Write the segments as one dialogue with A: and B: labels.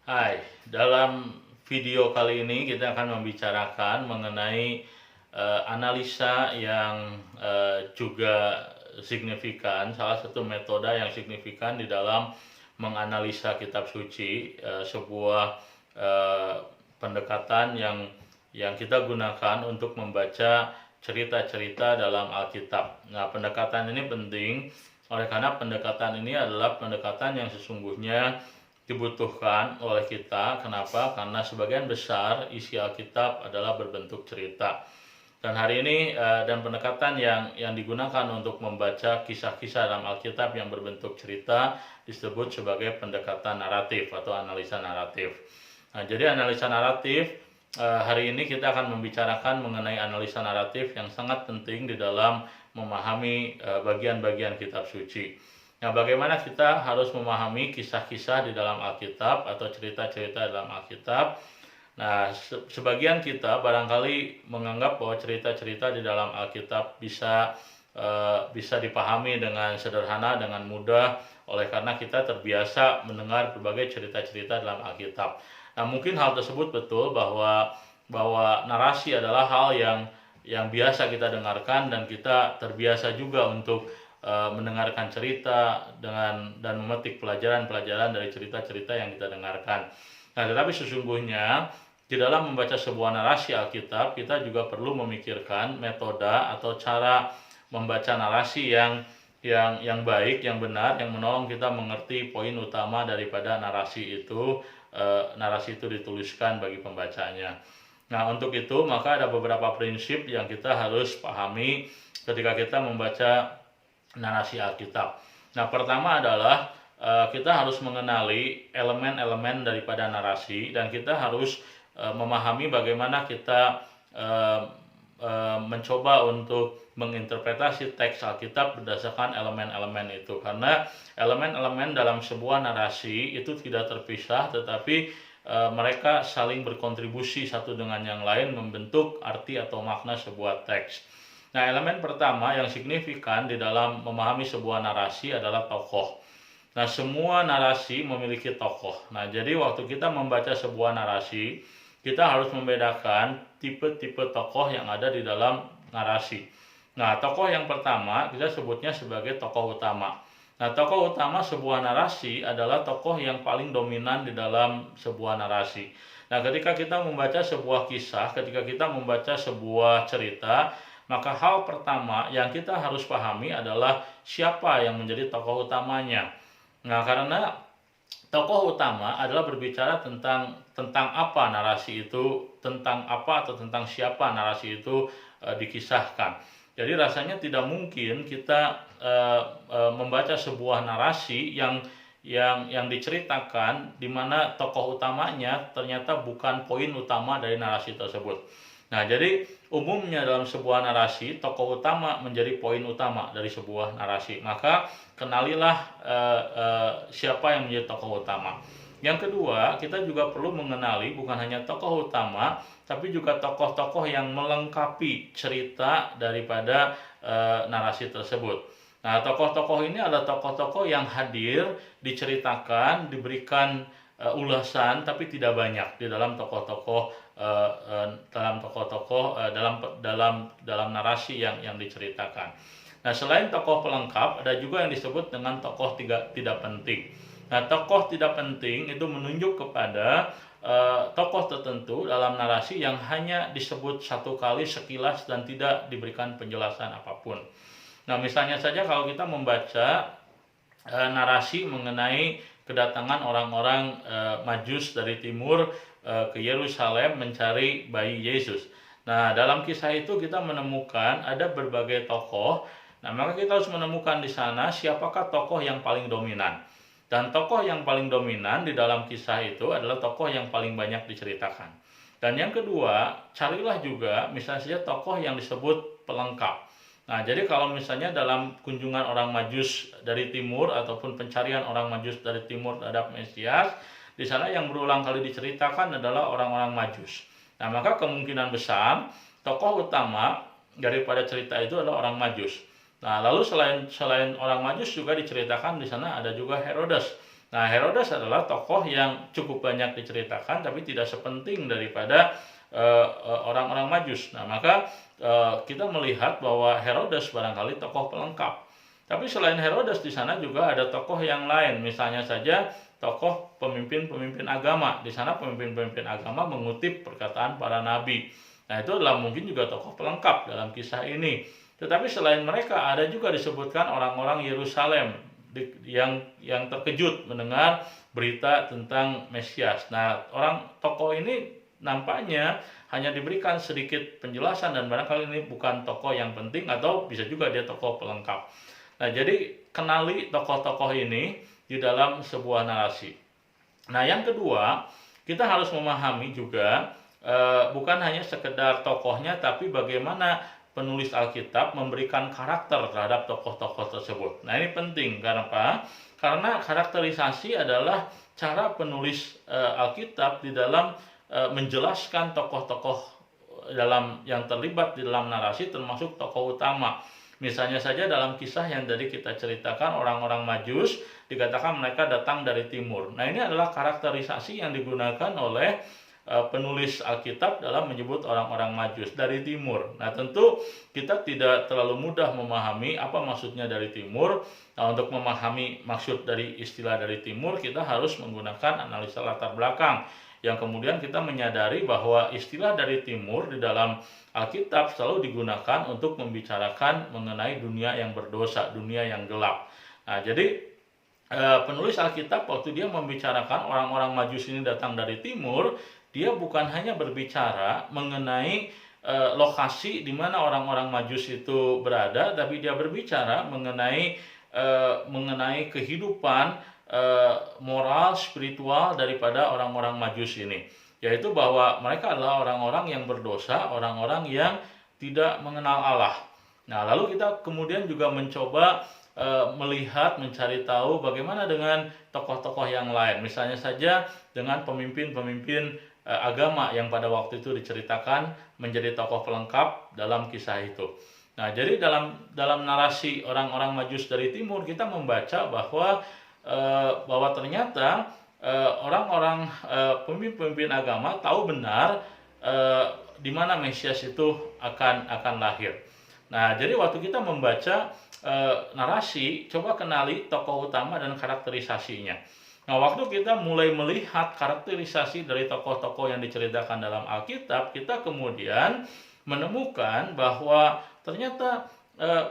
A: Hai, dalam video kali ini kita akan membicarakan mengenai analisa yang juga signifikan, salah satu metode yang signifikan di dalam menganalisa kitab suci, sebuah eh, pendekatan yang kita gunakan untuk membaca cerita-cerita dalam Alkitab. Nah, pendekatan ini penting oleh karena pendekatan ini adalah pendekatan yang sesungguhnya dibutuhkan oleh kita. Kenapa? Karena sebagian besar isi Alkitab adalah berbentuk cerita. Dan hari ini dan pendekatan yang digunakan untuk membaca kisah-kisah dalam Alkitab yang berbentuk cerita disebut sebagai pendekatan naratif atau analisa naratif. Nah, jadi analisa naratif hari ini kita akan membicarakan mengenai analisa naratif yang sangat penting di dalam memahami bagian-bagian kitab suci. Nah, bagaimana kita harus memahami kisah-kisah di dalam Alkitab atau cerita-cerita dalam Alkitab? Nah, sebagian kita barangkali menganggap bahwa cerita-cerita di dalam Alkitab bisa dipahami dengan sederhana, dengan mudah, oleh karena kita terbiasa mendengar berbagai cerita-cerita dalam Alkitab. Nah, mungkin hal tersebut betul bahwa narasi adalah hal yang biasa kita dengarkan dan kita terbiasa juga untuk mendengarkan cerita dan memetik pelajaran-pelajaran dari cerita-cerita yang kita dengarkan. Nah, tetapi sesungguhnya di dalam membaca sebuah narasi Alkitab, kita juga perlu memikirkan metode atau cara membaca narasi yang baik, yang benar, yang menolong kita mengerti poin utama daripada narasi itu. Narasi itu dituliskan bagi pembacanya. Nah, untuk itu maka ada beberapa prinsip yang kita harus pahami ketika kita membaca narasi Alkitab. Nah, pertama adalah kita harus mengenali elemen-elemen daripada narasi dan kita harus memahami bagaimana kita mencoba untuk menginterpretasi teks Alkitab berdasarkan elemen-elemen itu, karena elemen-elemen dalam sebuah narasi itu tidak terpisah tetapi mereka saling berkontribusi satu dengan yang lain membentuk arti atau makna sebuah teks. Nah, elemen pertama yang signifikan di dalam memahami sebuah narasi adalah tokoh. Nah, semua narasi memiliki tokoh. Nah, jadi waktu kita membaca sebuah narasi, kita harus membedakan tipe-tipe tokoh yang ada di dalam narasi. Nah, tokoh yang pertama kita sebutnya sebagai tokoh utama. Nah, tokoh utama sebuah narasi adalah tokoh yang paling dominan di dalam sebuah narasi. Nah, ketika kita membaca sebuah kisah, ketika kita membaca sebuah cerita, maka hal pertama yang kita harus pahami adalah siapa yang menjadi tokoh utamanya. Nah, karena tokoh utama adalah berbicara tentang apa narasi itu, tentang apa atau tentang siapa narasi itu dikisahkan. Jadi rasanya tidak mungkin kita membaca sebuah narasi yang diceritakan di mana tokoh utamanya ternyata bukan poin utama dari narasi tersebut. Nah, jadi umumnya dalam sebuah narasi, tokoh utama menjadi poin utama dari sebuah narasi. Maka kenalilah siapa yang menjadi tokoh utama. Yang kedua, kita juga perlu mengenali bukan hanya tokoh utama, tapi juga tokoh-tokoh yang melengkapi cerita daripada narasi tersebut. Nah, tokoh-tokoh ini adalah tokoh-tokoh yang hadir, diceritakan, diberikan ulasan, tapi tidak banyak di dalam tokoh-tokoh dalam narasi yang diceritakan. Nah, selain tokoh pelengkap, ada juga yang disebut dengan tokoh tidak penting. Nah, tokoh tidak penting itu menunjuk kepada tokoh tertentu dalam narasi yang hanya disebut satu kali sekilas dan tidak diberikan penjelasan apapun. Nah, misalnya saja kalau kita membaca narasi mengenai kedatangan orang-orang Majus dari timur ke Yerusalem mencari bayi Yesus. Nah, dalam kisah itu kita menemukan ada berbagai tokoh. Nah, maka kita harus menemukan di sana siapakah tokoh yang paling dominan. Dan tokoh yang paling dominan di dalam kisah itu adalah tokoh yang paling banyak diceritakan. Dan yang kedua, carilah juga misalnya saja tokoh yang disebut pelengkap. Nah, jadi kalau misalnya dalam kunjungan orang Majus dari timur ataupun pencarian orang Majus dari timur terhadap Mesias, di sana yang berulang kali diceritakan adalah orang-orang Majus. Nah, maka kemungkinan besar tokoh utama daripada cerita itu adalah orang Majus. Nah, lalu selain orang Majus juga diceritakan di sana ada juga Herodes. Nah, Herodes adalah tokoh yang cukup banyak diceritakan tapi tidak sepenting daripada orang-orang Majus. Nah, maka kita melihat bahwa Herodes barangkali tokoh pelengkap. Tapi selain Herodes di sana juga ada tokoh yang lain, misalnya saja tokoh pemimpin-pemimpin agama. Di sana pemimpin-pemimpin agama mengutip perkataan para nabi. Nah, itu adalah mungkin juga tokoh pelengkap dalam kisah ini. Tetapi selain mereka ada juga disebutkan orang-orang Yerusalem yang terkejut mendengar berita tentang Mesias. Nah, orang tokoh ini nampaknya hanya diberikan sedikit penjelasan dan barangkali ini bukan tokoh yang penting atau bisa juga dia tokoh pelengkap. Nah, jadi kenali tokoh-tokoh ini di dalam sebuah narasi. Nah, yang kedua, kita harus memahami juga bukan hanya sekedar tokohnya, tapi bagaimana penulis Alkitab memberikan karakter terhadap tokoh-tokoh tersebut. Nah, ini penting. Karena apa? Karena karakterisasi adalah cara penulis Alkitab di dalam menjelaskan tokoh-tokoh dalam yang terlibat di dalam narasi, termasuk tokoh utama. Misalnya saja dalam kisah yang tadi kita ceritakan, orang-orang Majus dikatakan mereka datang dari timur. Nah, ini adalah karakterisasi yang digunakan oleh penulis Alkitab dalam menyebut orang-orang Majus dari timur. Nah, tentu kita tidak terlalu mudah memahami apa maksudnya dari timur. Nah, untuk memahami maksud dari istilah dari timur, kita harus menggunakan analisa latar belakang, yang kemudian kita menyadari bahwa istilah dari timur di dalam Alkitab selalu digunakan untuk membicarakan mengenai dunia yang berdosa, dunia yang gelap. Nah, jadi penulis Alkitab waktu dia membicarakan orang-orang Majus ini datang dari timur, dia bukan hanya berbicara mengenai lokasi di mana orang-orang Majus itu berada, tapi dia berbicara mengenai kehidupan moral spiritual daripada orang-orang Majus ini, yaitu bahwa mereka adalah orang-orang yang berdosa, orang-orang yang tidak mengenal Allah. Nah, lalu kita kemudian juga mencoba melihat, mencari tahu bagaimana dengan tokoh-tokoh yang lain, misalnya saja dengan pemimpin-pemimpin agama yang pada waktu itu diceritakan menjadi tokoh pelengkap dalam kisah itu. Nah, jadi dalam narasi orang-orang Majus dari timur, kita membaca bahwa ternyata orang-orang pemimpin-pemimpin agama tahu benar di mana Mesias itu akan lahir. Nah, jadi waktu kita membaca narasi, coba kenali tokoh utama dan karakterisasinya. Nah, waktu kita mulai melihat karakterisasi dari tokoh-tokoh yang diceritakan dalam Alkitab, kita kemudian menemukan bahwa ternyata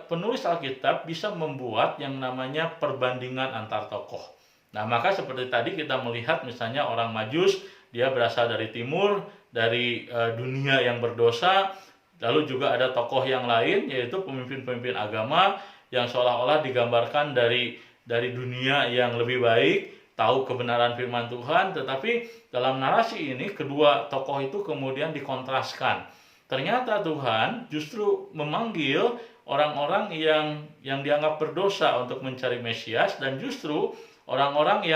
A: penulis Alkitab bisa membuat yang namanya perbandingan antar tokoh. Nah, maka seperti tadi kita melihat misalnya orang Majus, dia berasal dari timur, dari dunia yang berdosa. Lalu juga ada tokoh yang lain, yaitu pemimpin-pemimpin agama yang seolah-olah digambarkan dari dunia yang lebih baik, tahu kebenaran firman Tuhan, tetapi dalam narasi ini kedua tokoh itu kemudian dikontraskan. Ternyata Tuhan justru memanggil orang-orang yang dianggap berdosa untuk mencari Mesias, dan justru orang-orang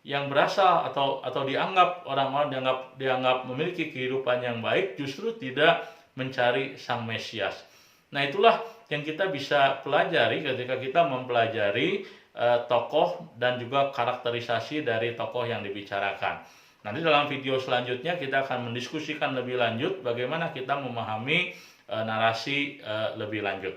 A: yang berasal atau dianggap orang-orang dianggap memiliki kehidupan yang baik justru tidak mencari Sang Mesias. Nah, itulah yang kita bisa pelajari ketika kita mempelajari tokoh dan juga karakterisasi dari tokoh yang dibicarakan. Nanti dalam video selanjutnya kita akan mendiskusikan lebih lanjut bagaimana kita memahami narasi lebih lanjut.